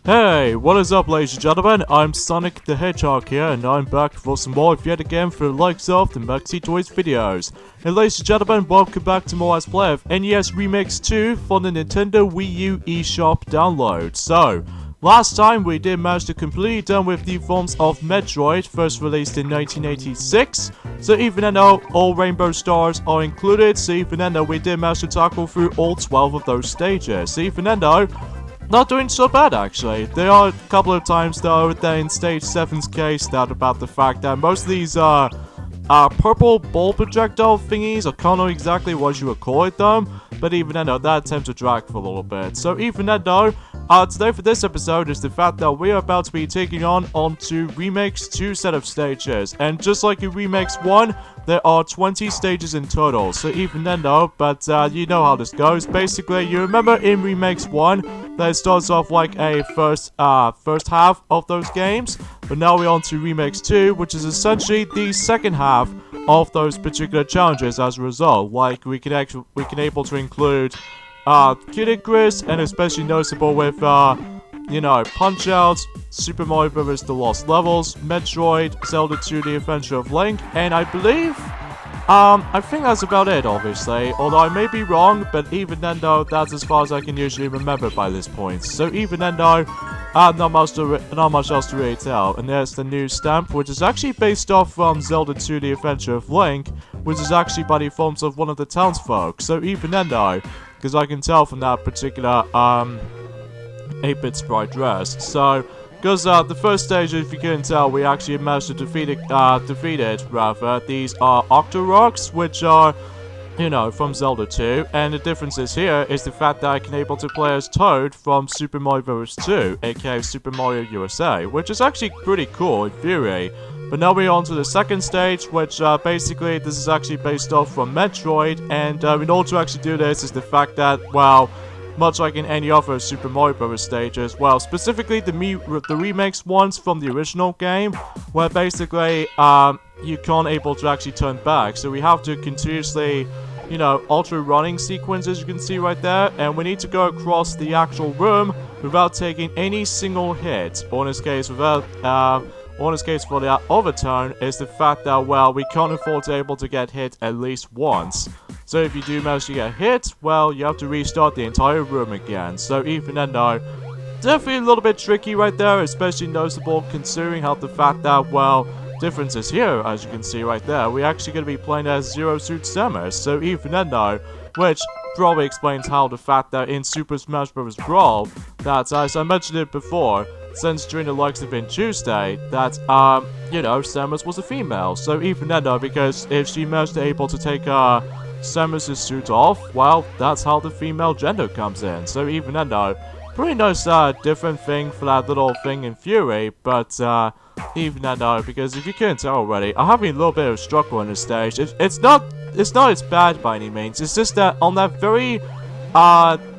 Hey, what is up ladies and gentlemen, I'm Sonic the Hedgehog here, and I'm back for some more yet again for the likes of the Maxi Toys videos. And ladies and gentlemen, welcome back to more Let's Play of NES Remix 2 from the Nintendo Wii U eShop download. So, last time we did manage to completely done with the forms of Metroid, first released in 1986. So even though all rainbow stars are included, so even though we did manage to tackle through all 12 of those stages. So even though not doing so bad actually. There are a couple of times though that in stage 7's case that about the fact that most of these purple ball projectile thingies, I can't know exactly what you would call it though, but even though that tends to drag for a little bit. So even though today for this episode is the fact that we are about to be taking onto Remix 2 set of stages, and just like in Remix 1, there are 20 stages in total, so even though, but you know how this goes. Basically, you remember in Remix 1, that it starts off like a first half of those games, but now we're on to Remix 2, which is essentially the second half of those particular challenges as a result. Like, we can able to include Kid Icarus, and especially noticeable with, you know, Punch-Outs, Super Mario Bros. The Lost Levels, Metroid, Zelda 2 The Adventure of Link, and I believe, I think that's about it, obviously, although I may be wrong, but even then though, that's as far as I can usually remember by this point. So even then though, not much else to really tell. And there's the new stamp, which is actually based off from Zelda 2 The Adventure of Link, which is actually by the forms of one of the townsfolk. So even then though, because I can tell from that particular 8-bit sprite dress. So, because the first stage, if you couldn't tell, we actually managed to defeat it. These are Octorocks, which are, you know, from Zelda 2. And the differences here is the fact that I can able to play as Toad from Super Mario Bros. 2, aka Super Mario USA, which is actually pretty cool in theory. But now we're on to the second stage, which basically this is actually based off from Metroid, and in order to actually do this is the fact that, well, much like in any other Super Mario Bros. Stages, well, specifically the remix ones from the original game, where basically you can't able to actually turn back, so we have to continuously, you know, alter running sequences, you can see right there, and we need to go across the actual room without taking any single hit, or in this case without or in this case for the overturn is the fact that, well, we can't afford to able to get hit at least once. So if you do manage to get hit, well, you have to restart the entire room again. So even then though, definitely a little bit tricky right there, especially noticeable considering how the fact that, well, differences here, as you can see right there, we're actually going to be playing as Zero Suit Samus. So even then though, which probably explains how the fact that in Super Smash Bros. Brawl, that, as I mentioned it before, since during the likes of in Tuesday, that, you know, Samus was a female. So even then though, because if she managed to able to take, Samus' suit off, well, that's how the female gender comes in. So even then though, pretty nice, different thing for that little thing in Fury, but, even then though, because if you couldn't tell already, I'm having a little bit of struggle on this stage. It's not as bad by any means, it's just that on that very,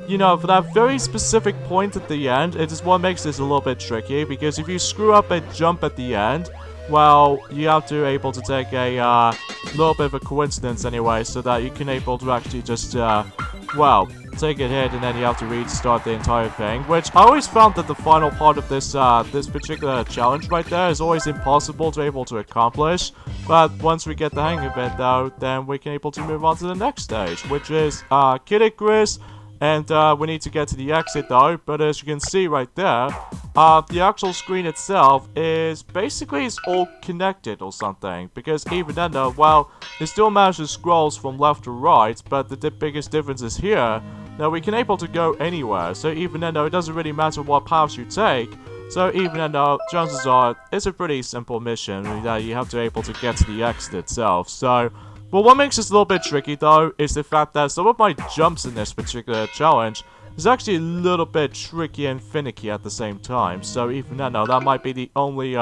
you know, for that very specific point at the end, it is what makes this a little bit tricky, because if you screw up a jump at the end, well, you have to able to take a little bit of a coincidence anyway, so that you can able to actually just, well, take a hit and then you have to restart the entire thing, which I always found that the final part of this this particular challenge right there is always impossible to able to accomplish. But once we get the hang of it though, then we can able to move on to the next stage, which is Kid Icarus. And we need to get to the exit though, but as you can see right there, the actual screen itself is basically all connected or something, because even then though, well, it still manages scrolls from left to right, but the biggest difference is here, that we can able to go anywhere, so even then though, it doesn't really matter what path you take, so even then though, chances are, it's a pretty simple mission that you have to able to get to the exit itself, so. But what makes this a little bit tricky though, is the fact that some of my jumps in this particular challenge is actually a little bit tricky and finicky at the same time. So even then, that might be the only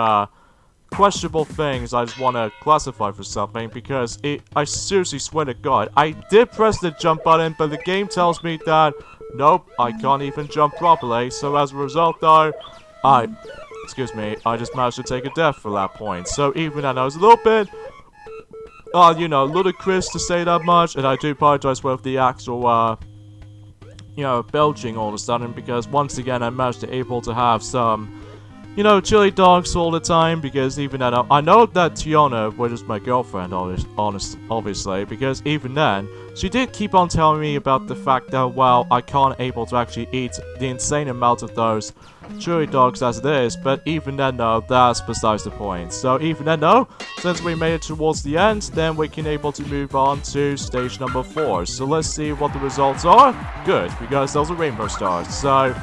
questionable things I just want to classify for something, because I seriously swear to God, I did press the jump button, but the game tells me that, nope, I can't even jump properly. So as a result though, excuse me, I just managed to take a death for that point. So even then, I was a little bit you know, ludicrous to say that much, and I do apologize with the actual you know, belching all of a sudden because once again I managed to able to have some, you know, chili dogs all the time because even then, I know that Tiana, which is my girlfriend, obviously, because even then, she did keep on telling me about the fact that, well, I can't able to actually eat the insane amount of those chili dogs as it is, but even then, no, that's besides the point. So even then, no, since we made it towards the end, then we can able to move on to stage number 4. So let's see what the results are. Good, because those are rainbow stars. So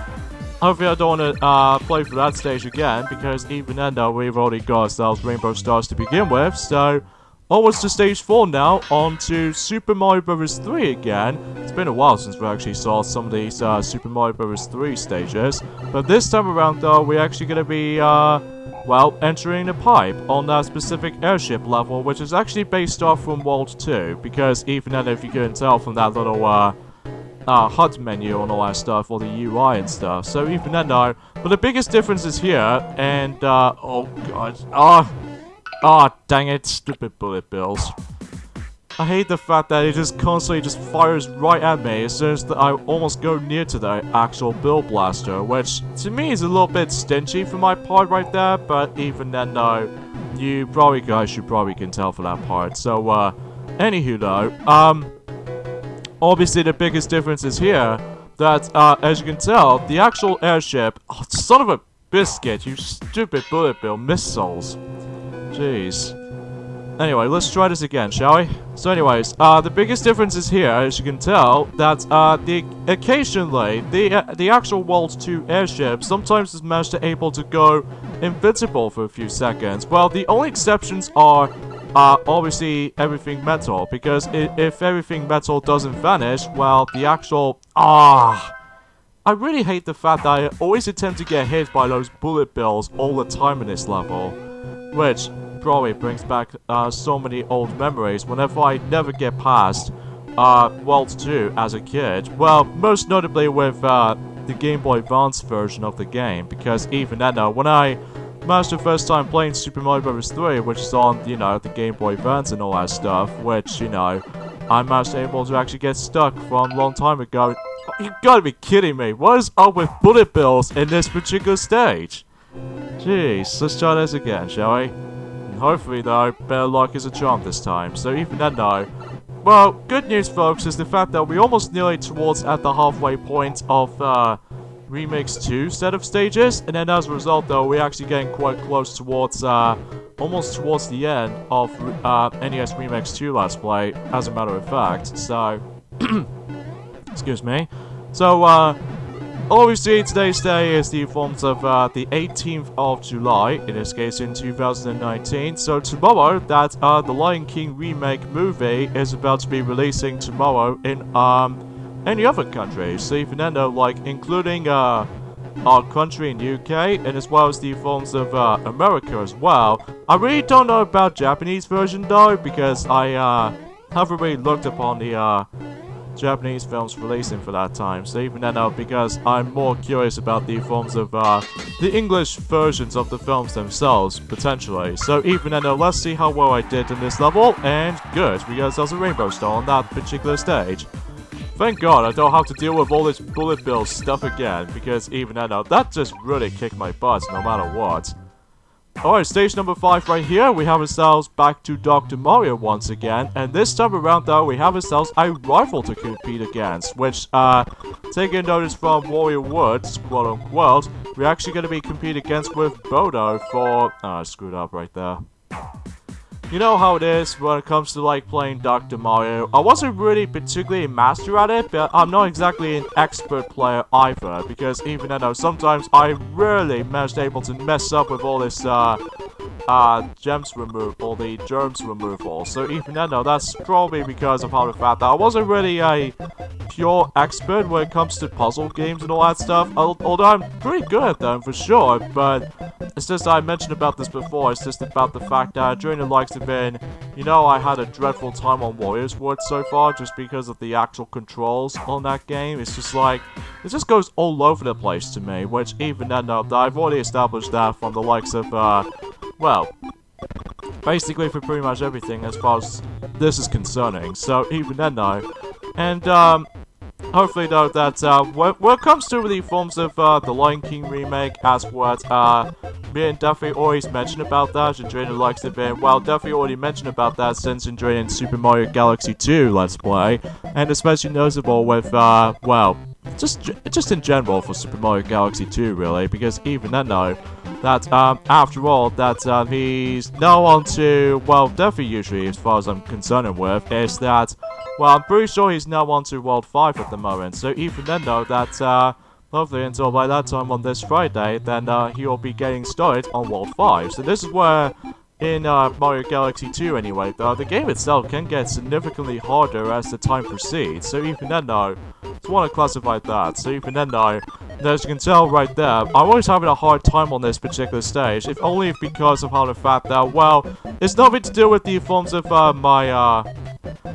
hopefully I don't want to play for that stage again, because even then though, we've already got ourselves rainbow stars to begin with, so onwards to stage 4 now, on to Super Mario Bros. 3 again. It's been a while since we actually saw some of these Super Mario Bros. 3 stages, but this time around though, we're actually going to be, well, entering the pipe on that specific airship level, which is actually based off from World 2, because even then, if you couldn't tell from that little, HUD menu and all that stuff, or the UI and stuff. So even then, no. But the biggest difference is here, and, oh god. Dang it, stupid bullet bills. I hate the fact that it just constantly just fires right at me as soon as I almost go near to the actual bill blaster, which to me is a little bit stingy for my part right there, but even then, no. You guys should probably can tell for that part. So, anywho though, obviously, the biggest difference is here that, as you can tell, the actual airship... Oh, son of a biscuit, you stupid bullet bill missiles. Jeez. Anyway, let's try this again, shall we? So anyways, the biggest difference is here, as you can tell, that, occasionally, the actual World 2 airship sometimes is managed to able to go invincible for a few seconds. Well, the only exceptions are... obviously everything metal, because if everything metal doesn't vanish, well, the actual... I really hate the fact that I always attempt to get hit by those bullet bills all the time in this level, which probably brings back so many old memories whenever I never get past World 2 as a kid. Well, most notably with the Game Boy Advance version of the game, because even then, when I managed the first time playing Super Mario Bros. 3, which is on, you know, the Game Boy Advance and all that stuff, which, you know, I managed to able to actually get stuck from a long time ago. You gotta be kidding me. What is up with bullet bills in this particular stage? Jeez, let's try this again, shall we? And hopefully, though, better luck is a charm this time. So even then, though, well, good news, folks, is the fact that we're almost nearly towards at the halfway point of, Remix 2 set of stages, and then as a result though, we're actually getting quite close towards, almost towards the end of, NES Remix 2 Let's Play, as a matter of fact, so, excuse me. So, obviously today's day is the forms of, the 18th of July, in this case in 2019, so tomorrow, that, the Lion King remake movie is about to be releasing tomorrow in, any other countries, so even then though, like, including, our country in UK, and as well as the forms of, America as well. I really don't know about Japanese version though, because I, haven't really looked upon the, Japanese films releasing for that time, so even then though, because I'm more curious about the forms of, the English versions of the films themselves, potentially. So even then though, let's see how well I did in this level, and good, because there's a rainbow star on that particular stage. Thank God I don't have to deal with all this bullet bill stuff again, because even now, that just really kicked my butt no matter what. Alright, stage number 5 right here, we have ourselves back to Dr. Mario once again, and this time around though, we have ourselves a rival to compete against, which, taking notice from Warrior Woods, quote unquote, we're actually going to be competing against with Bodo for... I screwed up right there. You know how it is when it comes to, like, playing Dr. Mario. I wasn't really particularly a master at it, but I'm not exactly an expert player either, because even though sometimes I really managed able to mess up with all this, gems removal, the germs removal. So even then, that's probably because of how the fact that I wasn't really a pure expert when it comes to puzzle games and all that stuff. Although I'm pretty good at them for sure, but it's just I mentioned about this before. It's just about the fact that during the likes of it, you know, I had a dreadful time on Warriors Woods so far just because of the actual controls on that game. It's just like, it just goes all over the place to me, which even then, I've already established that from the likes of, well, basically for pretty much everything as far as this is concerning. So even then, and, hopefully though that when it comes to the forms of the Lion King remake, as what me and Duffy always mentioned about that, enjoying the likes of it. Well, Duffy already mentioned about that since enjoying Super Mario Galaxy 2 Let's Play, and especially noticeable with well, just in general for Super Mario Galaxy 2 really, because even then though that after all that he's now on to, well, Duffy usually as far as I'm concerned with is that, well, I'm pretty sure he's now on to World 5 at the moment, so even then though that hopefully until by that time on this Friday, then he'll be getting started on World 5. So this is where, in Mario Galaxy 2 anyway, though, the game itself can get significantly harder as the time proceeds. So even then though, I just want to classify that. So even then though, as you can tell right there, I'm always having a hard time on this particular stage, if only because of how the fact that, well, it's nothing to do with the forms of my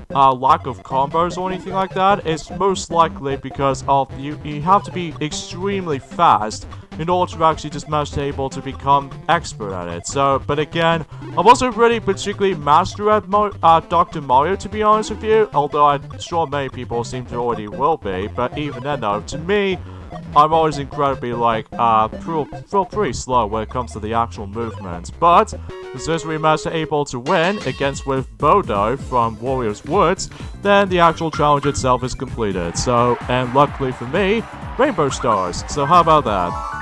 lack of combos or anything like that. It's most likely because of you have to be extremely fast in order to actually just manage to able to become expert at it. So, but again, I'm also really particularly master at Dr. Mario, to be honest with you, although I'm sure many people seem to already will be, but even then though, to me, I'm always incredibly, like, pretty slow when it comes to the actual movements. But, since we managed to able to win against with Bodo from Warriors Woods, then the actual challenge itself is completed. So, and luckily for me, Rainbow Stars. So how about that?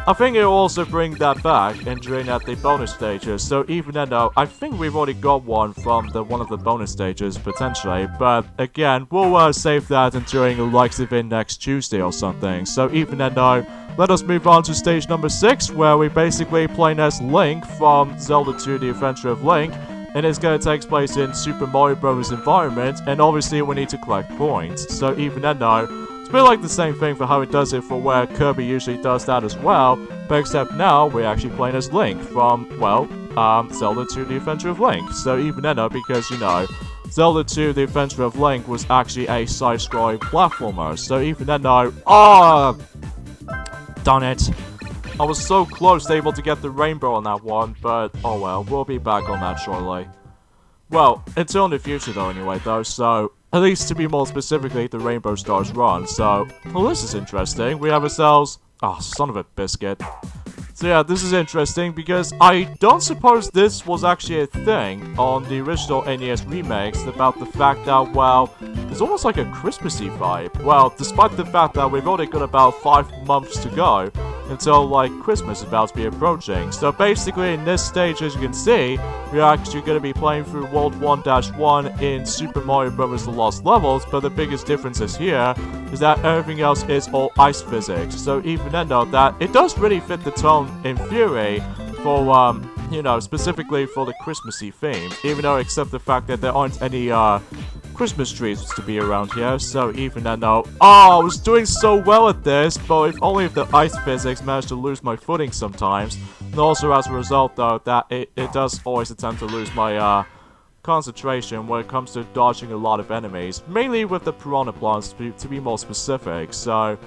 I think it'll also bring that back and during at the bonus stages, so even then though, I think we've already got one from one of the bonus stages, potentially, but again, we'll save that and during the likes of it next Tuesday or something, so even then though, let us move on to stage number 6, where we basically play as Link from Zelda 2 The Adventure of Link, and it's going to take place in Super Mario Bros. Environment, and obviously we need to collect points, so even then though, it's a bit like the same thing for how it does it for where Kirby usually does that as well, but except now we're actually playing as Link from, well, Zelda 2 The Adventure of Link. So even then, because, you know, Zelda 2 The Adventure of Link was actually a side-scrolling platformer. So even then, oh, darn it. I was so close to able to get the rainbow on that one, but oh well, we'll be back on that shortly. Well, until in the future though anyway though, so at least to be more specifically, the Rainbow Stars run. So, well, this is interesting. We have ourselves... Oh, son of a biscuit. So yeah, this is interesting because I don't suppose this was actually a thing on the original NES remakes about the fact that, well, it's almost like a Christmassy vibe. Well, despite the fact that we've only got about 5 months to go until, like, Christmas is about to be approaching. So basically, in this stage, as you can see, we're actually going to be playing through World 1-1 in Super Mario Bros. The Lost Levels, but the biggest difference is here is that everything else is all ice physics. So even then, though, that it does really fit the tone in theory for, you know, specifically for the Christmassy theme, even though except the fact that there aren't any, Christmas trees to be around here, so even then though, oh, I was doing so well at this, but if only if the ice physics managed to lose my footing sometimes, and also as a result though, that it does always attempt to lose my, concentration when it comes to dodging a lot of enemies, mainly with the piranha plants to be more specific, so...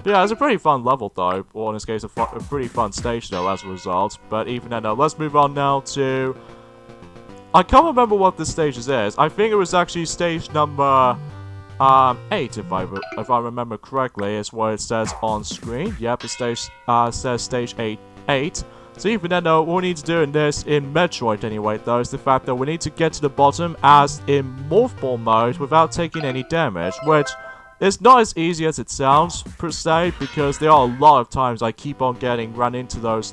Yeah, it's a pretty fun level though, or in this case a pretty fun stage though as a result, but even then though, let's move on now to... I can't remember what this stage is. I think it was actually stage number 8, if I remember correctly, is what it says on screen. Yep, the stage says stage 8. So even then, though, what we need to do in this, in Metroid anyway, though, is the fact that we need to get to the bottom as in Morph Ball mode without taking any damage, which is not as easy as it sounds, per se, because there are a lot of times I keep on getting run into those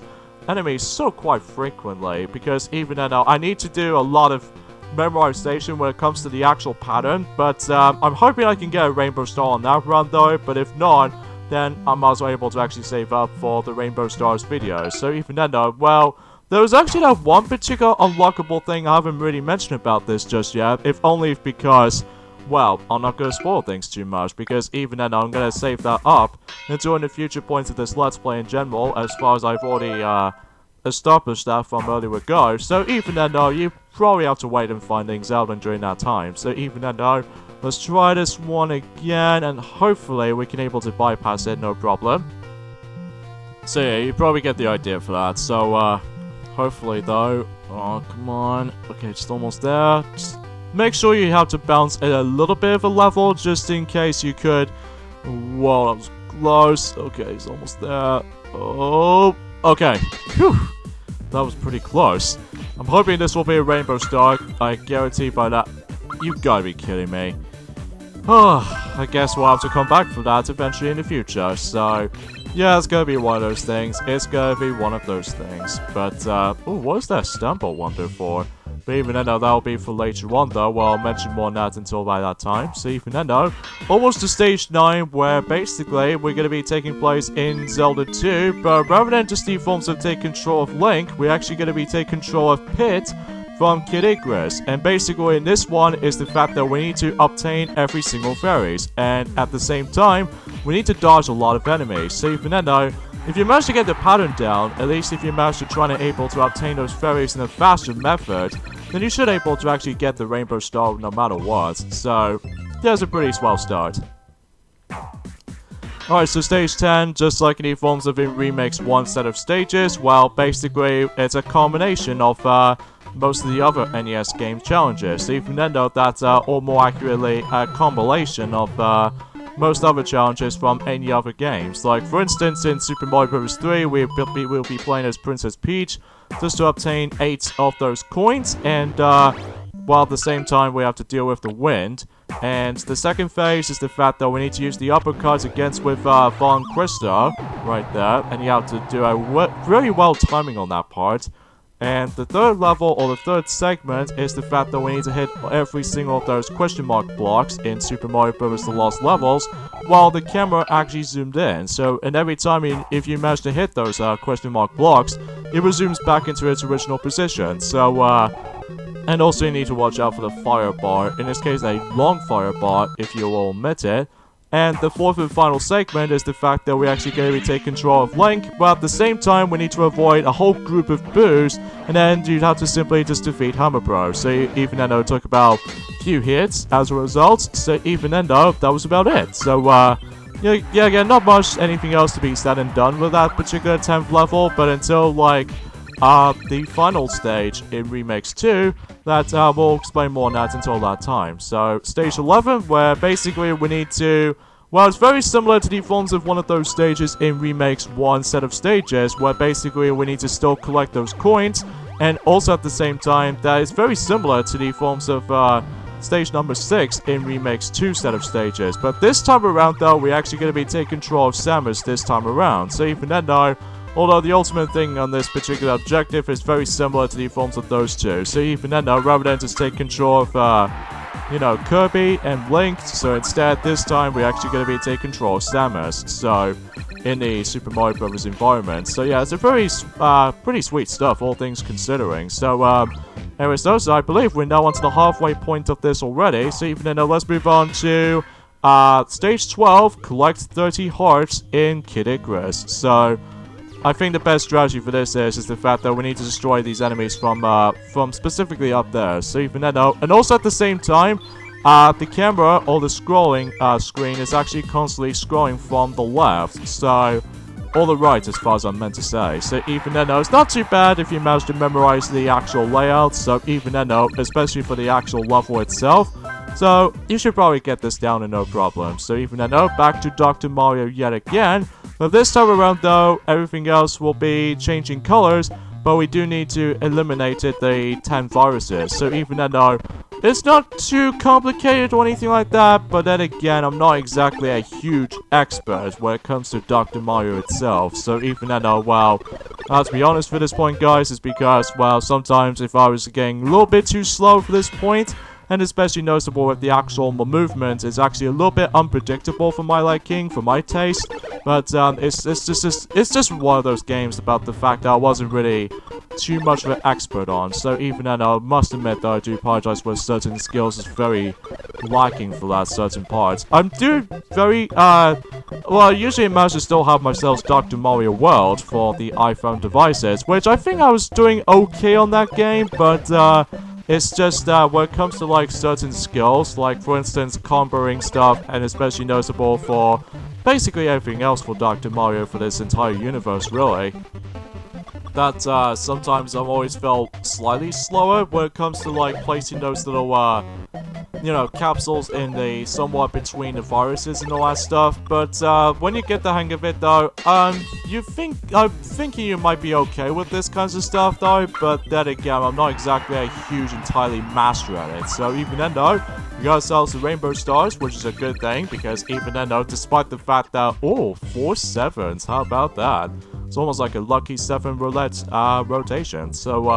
enemies so quite frequently, because even then I need to do a lot of memorization when it comes to the actual pattern, but I'm hoping I can get a Rainbow Star on that run though, but if not, then I'm also able to actually save up for the Rainbow Stars video. So even then though, well, there was actually that one particular unlockable thing I haven't really mentioned about this just yet, if only because... Well, I'm not going to spoil things too much, because even then I'm going to save that up until in the future points of this Let's Play in general, as far as I've already established that from earlier ago. So even then though, you probably have to wait and find things out during that time. So even then though, let's try this one again, and hopefully we can able to bypass it, no problem. So yeah, you probably get the idea for that. So hopefully though, oh come on, okay, just almost there. Just make sure you have to bounce at a little bit of a level just in case you could. Whoa, that was close. Okay, he's almost there. Oh, okay. Whew. That was pretty close. I'm hoping this will be a rainbow star. I guarantee by that. You've gotta be kidding me. I guess we'll have to come back for that eventually in the future. So, yeah, it's gonna be one of those things. It's gonna be one of those things. But, oh, what is that stamp, I wonder, for? But even then, that'll be for later on, though. Well, I'll mention more on that until by that time. So even then, though, almost to stage 9, where basically we're going to be taking place in Zelda 2. But rather than just the forms of take control of Link, we're actually going to be taking control of Pit from Kid Icarus. And basically, in this one, is the fact that we need to obtain every single fairies. And at the same time, we need to dodge a lot of enemies. So even then, though, if you manage to get the pattern down, at least if you manage to try and able to obtain those fairies in a faster method, then you should be able to actually get the rainbow star no matter what. So, there's a pretty swell start. Alright, so stage 10, just like in the forms of in Remakes 1 set of stages, well, basically, it's a combination of most of the other NES game challenges. So even then, though, that's, or more accurately, a compilation of most other challenges from any other games. Like, for instance, in Super Mario Bros. 3, we'll be playing as Princess Peach, just to obtain 8 of those coins, and while at the same time we have to deal with the wind. And the second phase is the fact that we need to use the uppercuts against with Von Krista, right there, and you have to do a very well timing on that part. And the third level, or the third segment, is the fact that we need to hit every single of those question mark blocks in Super Mario Bros. The Lost Levels, while the camera actually zoomed in. So, and every time if you manage to hit those question mark blocks, it resumes back into its original position. So, and also you need to watch out for the fire bar, in this case a long fire bar, if you will admit it. And the fourth and final segment is the fact that we're actually going to be taking control of Link, but at the same time we need to avoid a whole group of boos, and then you'd have to simply just defeat Hammer Bro. So even then, it took about a few hits as a result, so even then though, that was about it. So, yeah, again, not much anything else to be said and done with that particular 10th level, but until, like, the final stage in Remakes 2, that we'll explain more on that until that time. So, stage 11, where basically we need to, well, it's very similar to the forms of one of those stages in Remakes 1 set of stages, where basically we need to still collect those coins, and also at the same time, that is very similar to the forms of, stage number 6 in Remakes 2 set of stages. But this time around, though, we're actually going to be taking control of Samus this time around. So even then, though, although the ultimate thing on this particular objective is very similar to the forms of those two. So even then, though, rather than just take control of, you know, Kirby and Link, so instead, this time, we're actually going to be taking control of Samus. So, in the Super Mario Bros. Environment. So yeah, it's a very, pretty sweet stuff, all things considering. So, anyways, though, so I believe we're now onto the halfway point of this already. So even then, let's move on to, stage 12, collect 30 hearts in Kid Icarus. So, I think the best strategy for this is the fact that we need to destroy these enemies from specifically up there. So even then, though, and also at the same time, the camera or the scrolling screen is actually constantly scrolling from the left. So, or the right, as far as I'm meant to say. So even then, though, it's not too bad if you manage to memorize the actual layout. So even then, though, especially for the actual level itself. So you should probably get this down and no problem. So even then, though, back to Dr. Mario yet again. But this time around, though, everything else will be changing colors, but we do need to eliminate the 10 viruses. So even then, though, it's not too complicated or anything like that, but then again, I'm not exactly a huge expert when it comes to Dr. Mario itself. So even then, though, well, to be honest for this point, guys, is because, well, sometimes if I was getting a little bit too slow for this point, and especially noticeable with the actual movement, is actually a little bit unpredictable for my liking, for my taste. But it's just one of those games about the fact that I wasn't really too much of an expert on. So even then, I must admit that I do apologize for certain skills is very lacking for that certain parts. I'm doing very well, usually I manage to still have myself Dr. Mario World for the iPhone devices, which I think I was doing okay on that game, but it's just that when it comes to, like, certain skills, like, for instance, comboing stuff, and especially noticeable for basically everything else for Dr. Mario for this entire universe, really. that sometimes I've always felt slightly slower when it comes to like placing those little you know, capsules in the somewhat between the viruses and all that stuff. But when you get the hang of it though, I'm thinking you might be okay with this kinds of stuff though, but then again, I'm not exactly a huge entirely master at it. So even then though, we got ourselves the rainbow stars, which is a good thing, because even then though, despite the fact that, oh, 4 sevens, how about that? It's almost like a lucky 7 roulette rotation. So,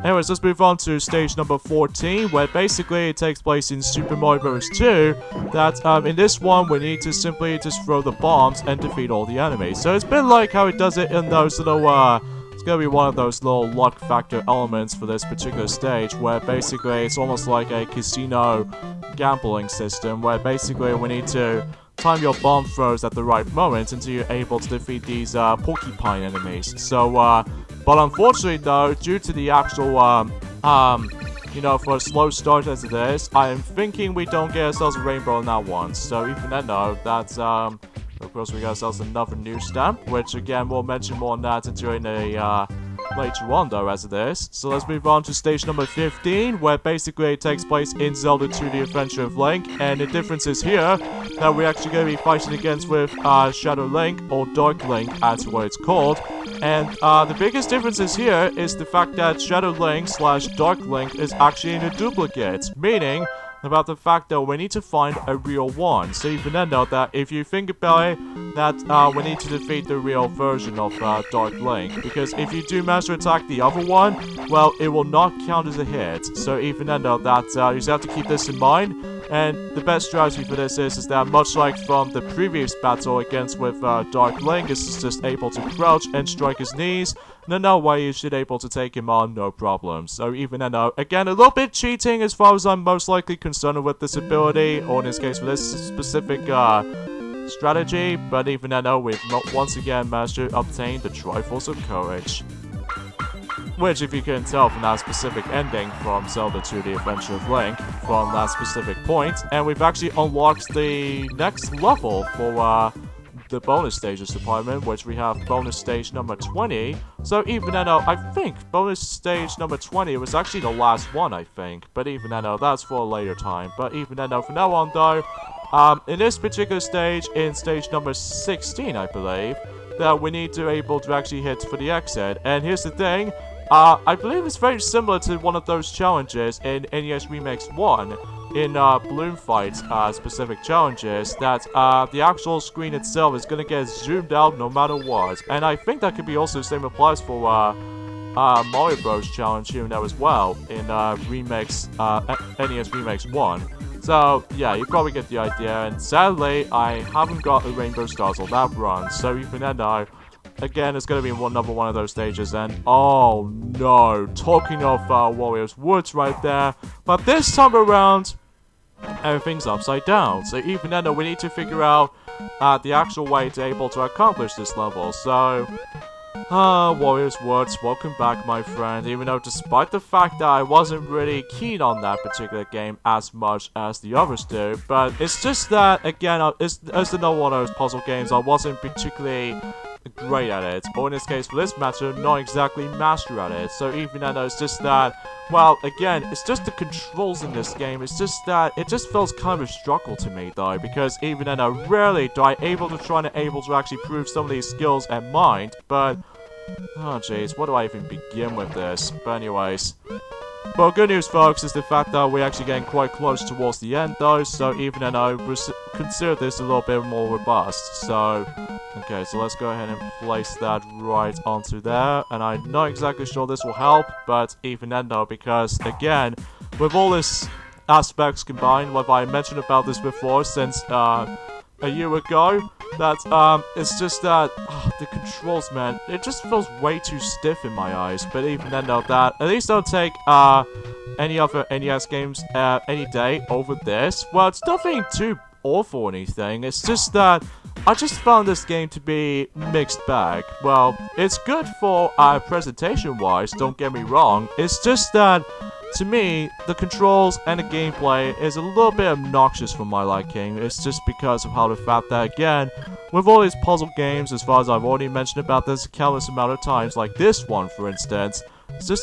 anyways, let's move on to stage number 14, where basically it takes place in Super Mario Bros. 2. That, in this one, we need to simply just throw the bombs and defeat all the enemies. So it's a bit like how it does it in those little, it's gonna be one of those little luck factor elements for this particular stage, where basically it's almost like a casino gambling system, where basically we need to time your bomb throws at the right moment until you're able to defeat these porcupine enemies. So, but unfortunately though, due to the actual, you know, for a slow start as it is, I am thinking we don't get ourselves a rainbow on that one. So even then though, that's, of course we got ourselves another new stamp, which again, we'll mention more on that during a, later on though as it is. So let's move on to stage number 15, where basically it takes place in Zelda 2 The Adventure of Link, and the difference is here that we're actually going to be fighting against with Shadow Link, or Dark Link as what it's called. And the biggest difference is here is the fact that Shadow Link / Dark Link is actually in a duplicate, meaning about the fact that we need to find a real one. So even then though, that if you think about it, that we need to defeat the real version of Dark Link, because if you do manage to attack the other one, well, it will not count as a hit. So even then though, that you just have to keep this in mind. And the best strategy for this is that much like from the previous battle against with Dark Link, is just able to crouch and strike his knees. And that way you should be able to take him on no problem. So even then though, again, a little bit cheating as far as I'm most likely concerned with this ability, or in this case for this specific strategy. But even then though, we've once again managed to obtain the Triforce of Courage. Which, if you can tell from that specific ending from Zelda 2 The Adventure of Link, from that specific point, and we've actually unlocked the next level for the bonus stages department, which we have bonus stage number 20. So even then, I think bonus stage number 20 was actually the last one, I think. But even then, that's for a later time. But even then, from now on though, in this particular stage, in stage number 16, I believe, that we need to be able to actually hit for the exit. And here's the thing. I believe it's very similar to one of those challenges in NES Remix 1, in Balloon Fight specific challenges, that the actual screen itself is going to get zoomed out no matter what. And I think that could be also the same applies for Mario Bros. Challenge here and there as well, in NES Remix 1. So, yeah, you probably get the idea, and sadly, I haven't got the Rainbow Stars on that run, so even then, again, it's going to be another one of those stages, and oh no, talking of Warriors Woods right there, but this time around, everything's upside down. So even then, we need to figure out the actual way to able to accomplish this level. So, Warriors Woods, welcome back, my friend. Even though, despite the fact that I wasn't really keen on that particular game as much as the others do, but it's just that, again, it's another one of those puzzle games I wasn't particularly great at it, or in this case for this matter, not exactly master at it. So even then, it's just that, well, again, it's just the controls in this game. It's just that it just feels kind of a struggle to me though, because even then, rarely do I able to actually prove some of these skills at mind. But oh jeez, where do I even begin with this? But anyways, well, good news, folks, is the fact that we're actually getting quite close towards the end, though, so even then I would consider this a little bit more robust. So, okay, so let's go ahead and place that right onto there, and I'm not exactly sure this will help, but even then, though, because, again, with all this aspects combined, like I mentioned about this before, since, a year ago, that, it's just that, the controls, man, it just feels way too stiff in my eyes. But even then, though, that, at least I'll take, any other NES games, any day over this. Well, it's nothing too awful or anything, it's just that I just found this game to be mixed bag. Well, it's good for, presentation-wise, don't get me wrong, it's just that, to me, the controls and the gameplay is a little bit obnoxious for my liking. It's just because of how the fact that, again, with all these puzzle games, as far as I've already mentioned about this a countless amount of times, like this one for instance,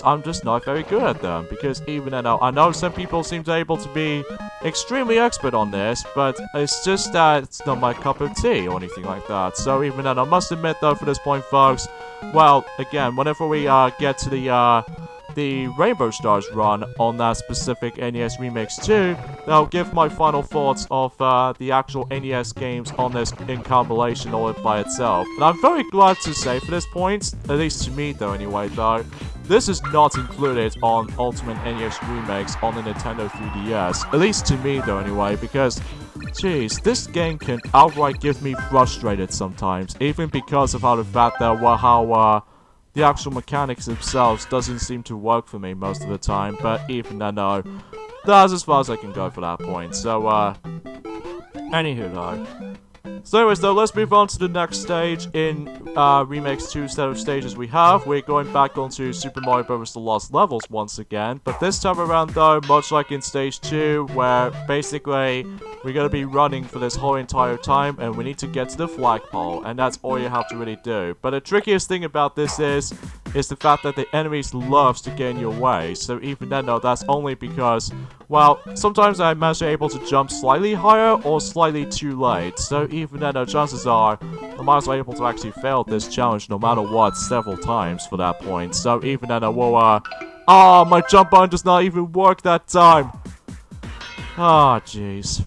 I'm just not very good at them, because even then, I know some people seem to be able to be extremely expert on this, but it's just that it's not my cup of tea or anything like that. So even then, I must admit though, for this point, folks, well, again, whenever we get to the Rainbow Stars run on that specific NES Remix 2, I'll give my final thoughts of the actual NES games on this in compilation all by itself. And I'm very glad to say for this point, at least to me though anyway though, this is not included on Ultimate NES Remakes on the Nintendo 3DS, at least to me though anyway, because jeez, this game can outright get me frustrated sometimes, even because of how the fact that, well, how the actual mechanics themselves doesn't seem to work for me most of the time, but even then, no, that's as far as I can go for that point. So, anywho though. So anyways though, let's move on to the next stage in Remakes 2 set of stages we have. We're going back onto Super Mario Bros. The Lost Levels once again, but this time around though, much like in stage 2, where basically we're going to be running for this whole entire time, and we need to get to the flagpole, and that's all you have to really do. But the trickiest thing about this is the fact that the enemies loves to get in your way, so even then though, that's only because, well, sometimes I manage to be able to jump slightly higher or slightly too late, so even then though, chances are I might as well be able to actually fail this challenge no matter what several times for that point. So even then I will, my jump button does not even work that time. Ah, jeez.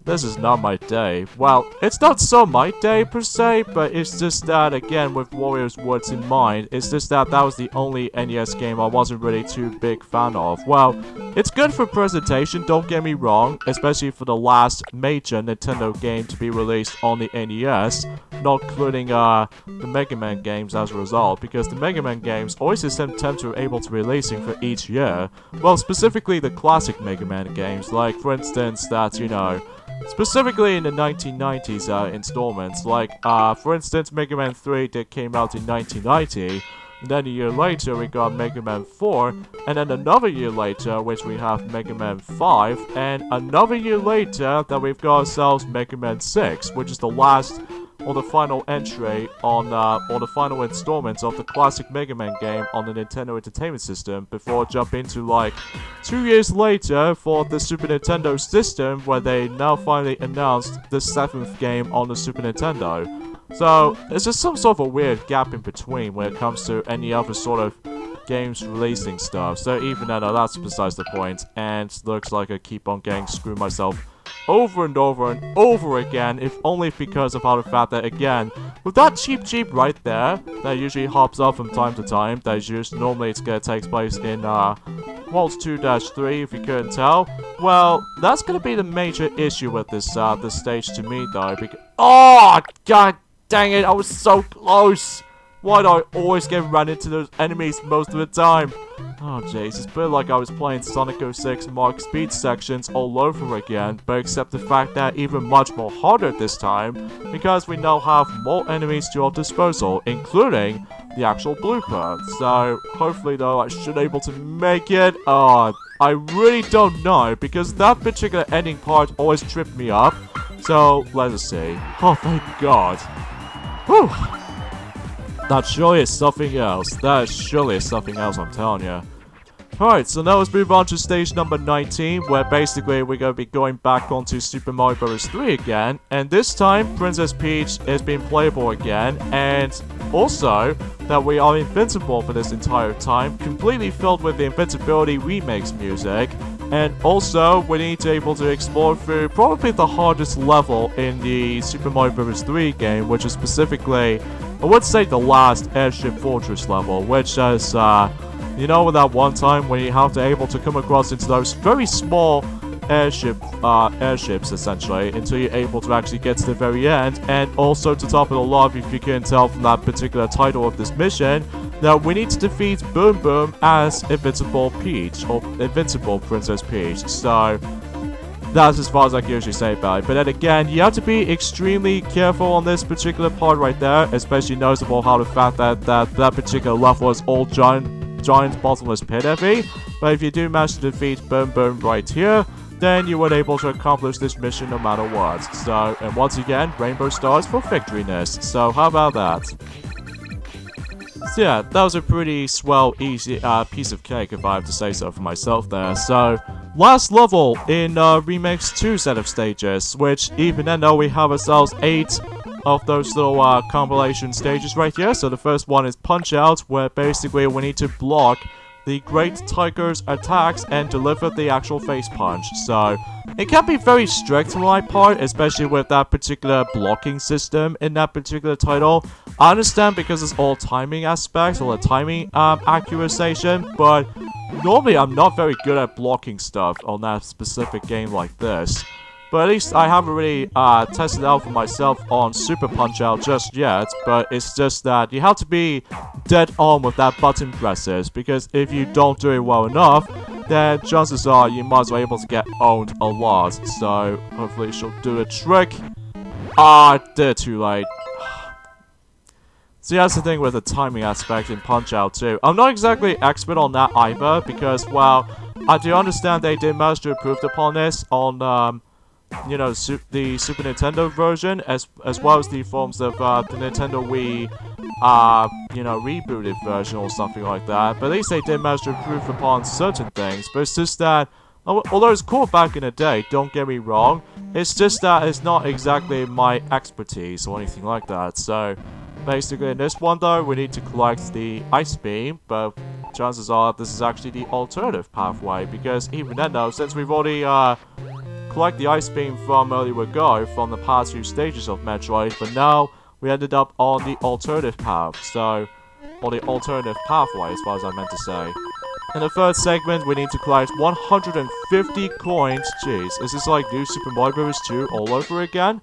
This is not my day. Well, it's not so my day per se, but it's just that, again, with Warriors Woods in mind, it's just that that was the only NES game I wasn't really too big fan of. Well, it's good for presentation, don't get me wrong, especially for the last major Nintendo game to be released on the NES, not including the Mega Man games as a result, because the Mega Man games always seem to be able to be releasing for each year. Well, specifically the classic Mega Man games, like for instance that, you know, specifically in the 1990s installments, like for instance Mega Man 3 that came out in 1990, and then a year later we got Mega Man 4, and then another year later which we have Mega Man 5, and another year later that we've got ourselves Mega Man 6, which is the last or the final entry on, or the final installment of the classic Mega Man game on the Nintendo Entertainment System, before jumping to like 2 years later for the Super Nintendo system, where they now finally announced the 7th game on the Super Nintendo. So, it's just some sort of a weird gap in between when it comes to any other sort of games releasing stuff. So even then, that's besides the point, and looks like I keep on getting screwed myself over and over and over again, if only because of how the fact that, again, with that cheap right there, that usually hops up from time to time, that is used, normally it's gonna take place in, Waltz 2-3, if you couldn't tell. Well, that's gonna be the major issue with this, this stage to me, though, because— oh, god dang it, I was so close! Why do I always get run into those enemies most of the time? Oh jeez, it's been like I was playing Sonic 06 Mark Speed sections all over again, but except the fact that even much more harder this time, because we now have more enemies to our disposal, including the actual blooper. So, hopefully though, I should be able to make it. I really don't know, because that particular ending part always tripped me up. So, let us see. Oh, thank God. Whew. That surely is something else. That surely is something else, I'm telling you. Alright, so now let's move on to stage number 19, where basically we're going to be going back onto Super Mario Bros. 3 again, and this time Princess Peach is being playable again, and also that we are invincible for this entire time, completely filled with the Invincibility Remix music, and also we need to be able to explore through probably the hardest level in the Super Mario Bros. 3 game, which is specifically, I would say, the last Airship Fortress level, which is, you know, that one time when you have to able to come across into those very small airships, essentially, until you're able to actually get to the very end, and also to top it all off, if you can tell from that particular title of this mission, that we need to defeat Boom Boom as Invincible Peach, or Invincible Princess Peach, so that's as far as I can usually say about it. But then again, you have to be extremely careful on this particular part right there, especially noticeable how the fact that that particular level is all giant bottomless pit heavy. But if you do manage to defeat Boom Boom right here, then you were able to accomplish this mission no matter what. So, and once again, rainbow stars for victoryness. So how about that? So yeah, that was a pretty swell, easy piece of cake if I have to say so for myself there. So, last level in Remix 2 set of stages, which even then though we have ourselves 8 of those little compilation stages right here. So the first one is Punch Out, where basically we need to block the Great Tiger's attacks and deliver the actual face punch. So it can be very strict on my part, especially with that particular blocking system in that particular title. I understand because it's all timing aspects, or the timing accuracy, but normally I'm not very good at blocking stuff on that specific game like this. But at least I haven't really tested out for myself on Super Punch-Out just yet, but it's just that you have to be dead on with that button presses, because if you don't do it well enough, then chances are you might as well be able to get owned a lot. So hopefully she'll do the trick. I did it too late. See, that's the thing with the timing aspect in Punch-Out too. I'm not exactly expert on that either, because, well, I do understand they did manage to improve upon this on, you know, the Super Nintendo version, as well as the forms of the Nintendo Wii, you know, rebooted version or something like that. But at least they did manage to improve upon certain things. But it's just that, although it's cool back in the day, don't get me wrong, it's just that it's not exactly my expertise or anything like that. So, basically in this one though, we need to collect the Ice Beam, but chances are this is actually the alternative pathway, because even then though, since we've already, collect the Ice Beam from earlier ago from the past few stages of Metroid, but now we ended up on the alternative path, so, or the alternative pathway as far as I meant to say. In the third segment, we need to collect 150 coins. Jeez, is this like New Super Mario Bros. 2 all over again?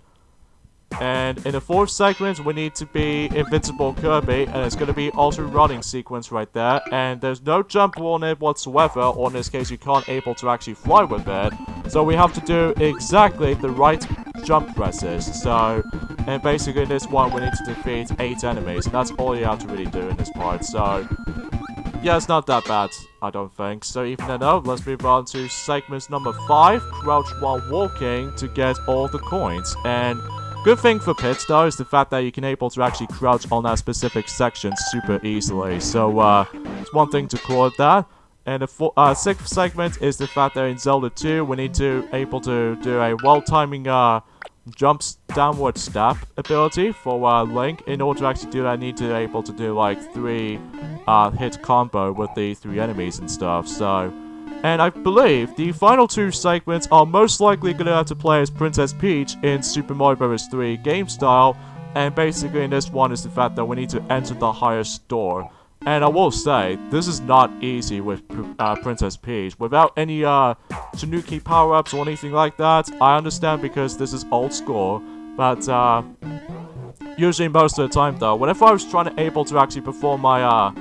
And in the fourth segment, we need to be Invincible Kirby, and it's going to be also running sequence right there, and there's no jump on it whatsoever, or in this case you can't able to actually fly with it, so we have to do exactly the right jump presses. So, and basically in this one we need to defeat 8 enemies, and that's all you have to really do in this part. So yeah, it's not that bad, I don't think. So even though, let's move on to segment number 5, crouch while walking to get all the coins. And good thing for Pit, though, is the fact that you can able to actually crouch on that specific section super easily. So, it's one thing to call it that. And the sixth segment is the fact that in Zelda 2, we need to able to do a well-timing, jumps downward step ability for, Link. In order to actually do that, I need to able to do, like, 3, hit combo with the 3 enemies and stuff, so... And I believe the final 2 segments are most likely going to have to play as Princess Peach in Super Mario Bros. 3 game style, and basically in this one is the fact that we need to enter the highest door. And I will say, this is not easy with Princess Peach. Without any Tanuki power-ups or anything like that, I understand because this is old school, but usually most of the time though, whenever I was trying to able to actually perform my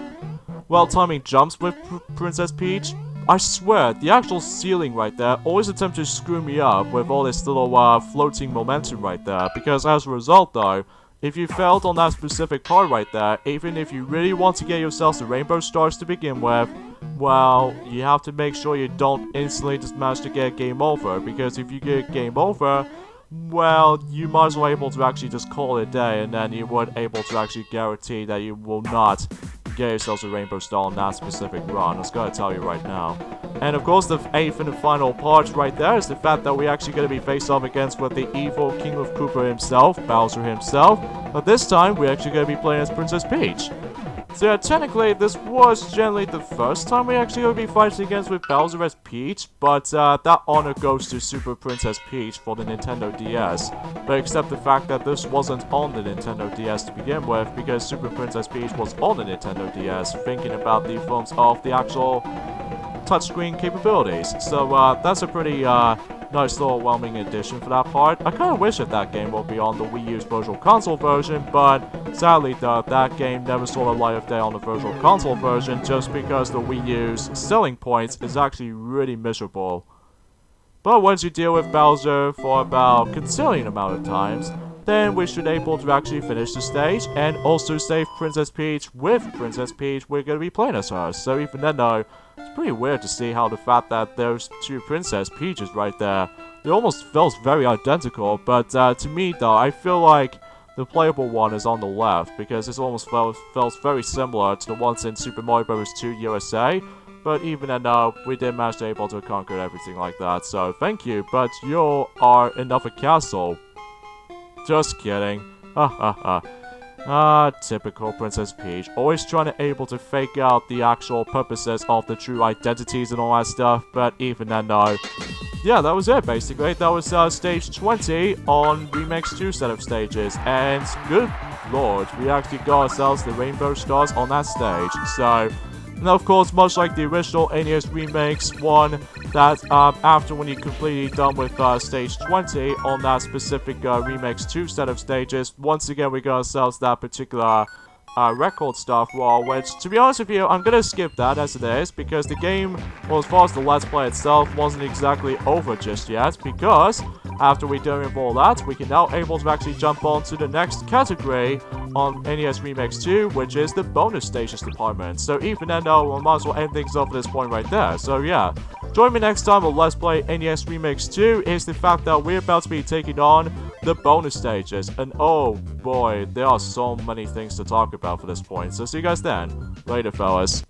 well-timing jumps with Princess Peach, I swear, the actual ceiling right there always attempts to screw me up with all this little floating momentum right there, because as a result though, if you failed on that specific part right there, even if you really want to get yourselves the rainbow stars to begin with, well, you have to make sure you don't instantly just manage to get game over, because if you get game over, well, you might as well able to actually just call it a day, and then you would able to actually guarantee that you will not get yourselves a rainbow star on that specific run. I was gonna tell you right now. And of course, the 8th and the final part right there is the fact that we're actually gonna be faced off against with the evil King of Koopa himself, Bowser himself. But this time, we're actually gonna be playing as Princess Peach. So yeah, technically, this was generally the first time we actually going to be fighting against with Bowser as Peach, but that honor goes to Super Princess Peach for the Nintendo DS. But except the fact that this wasn't on the Nintendo DS to begin with, because Super Princess Peach was on the Nintendo DS, thinking about the forms of the actual touchscreen capabilities. So that's a pretty nice little overwhelming addition for that part. I kind of wish that game would be on the Wii U's Virtual Console version, but sadly though, that game never saw the light of day on the Virtual Console version just because the Wii U's selling points is actually really miserable. But once you deal with Bowser for about a considerable amount of times, then we should be able to actually finish the stage and also save Princess Peach with Princess Peach. We're going to be playing as her. So even then though, It's pretty weird to see how the fact that there's two Princess Peaches right there. They almost felt very identical, but to me though, I feel like the playable one is on the left, because this almost felt very similar to the ones in Super Mario Bros. 2 USA. But even then, we did manage to able to conquer everything like that, so thank you, but you are another castle. Just kidding. Ha ha ha. Ah, typical Princess Peach. Always trying to able to fake out the actual purposes of the true identities and all that stuff, but even then, no. Yeah, that was it, basically. That was stage 20 on Remix 2 set of stages, and good lord, we actually got ourselves the Rainbow Stars on that stage, so... Now, of course, much like the original NES Remakes one, that after when you're completely done with stage 20 on that specific Remix 2 set of stages, once again we got ourselves that particular record stuff wall, which, to be honest with you, I'm gonna skip that as it is, because the game, well, as far as the Let's Play itself, wasn't exactly over just yet, because after we're done with all that, we can now able to actually jump on to the next category on NES Remix 2, which is the bonus stages department. So even then, though, we might as well end things off at this point right there. So yeah, join me next time on Let's Play NES Remix 2, is the fact that we're about to be taking on the bonus stages. And oh boy, there are so many things to talk about for this point. So see you guys then. Later, fellas.